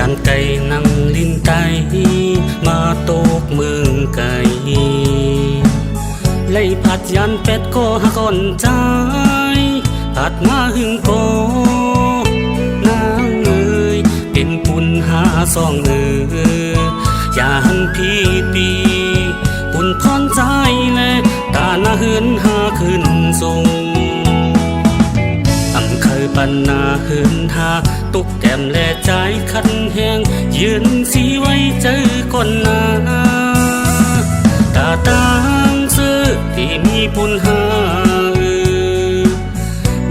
ยันไก่นั่งลิ้นไตมาตกเมืองไก่ไล่ผัดยันเป็ดก็หักอ่อนใจผัดมาหึงโกนางเอ๋ยเป็นปุ่นหาซองอย่าหันพี่ปีปุ่นพรใจแลตาหน้าเหินหาขึ้นสูงเคยปันนาหืนหาตุกแก้มและใจคันแหงยืนสีไว้เจอก่อนนาตาต่างซื้อที่มีปุ่นหา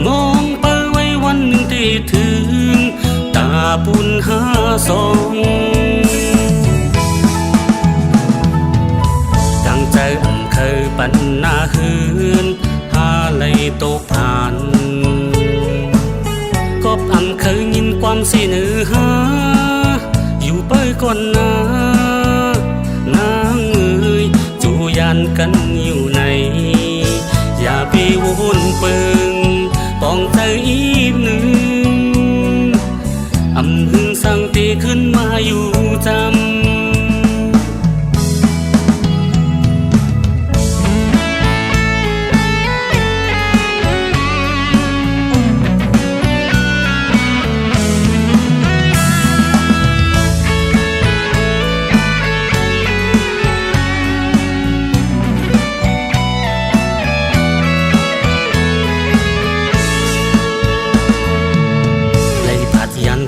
มองไปไว้วันหนึ่งที่ถึงตาปุ่นหาสองดังใจเคยปันนาหืนหาเลยตกผ่านก็เคยยินความสิเนื้อหาอยู่ไปก่อนนานางเอ๋ยจูยันกันอยู่ในอย่าไปวนเปิงปองใจอีกหนึ่งหึงสั่งตีขึ้นมาอยู่จำ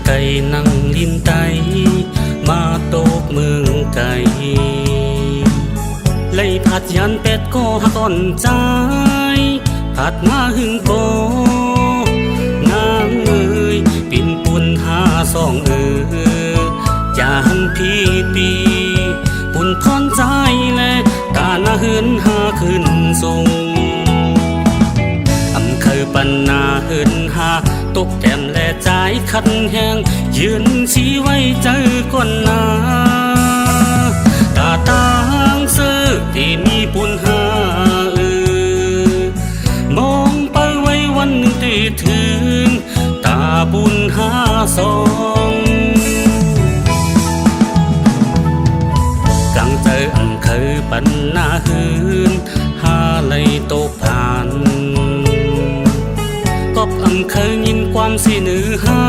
ไก่นั่งลิ้นไตมาตกเมืองไก่ไล่ผัดยันเป็ดก็หักอ่อนใจผัดมาหึงโกนางเอ๋ยปิ่นปุ่นหาซองอย่าหันพี่ปีปุ่นพรใจแลตาหน้าเหินหาขึ้นสูงเคยปันนาเหินหาตกแก้มและใจคันแหงยืนชี้ไว้เจอก่อนนาตาต่างซื้อที่มีปุ่นหามองไปไว้วันหนึ่งที่ถึงตาปุ่นหาสองกังเจอเคยปันนาเหินหาเลยตกผ่านก็เคยยินความสิเนื้อหา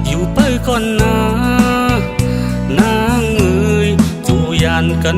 อยู่ไปก่อนนานางเอ๋ยจูยันกัน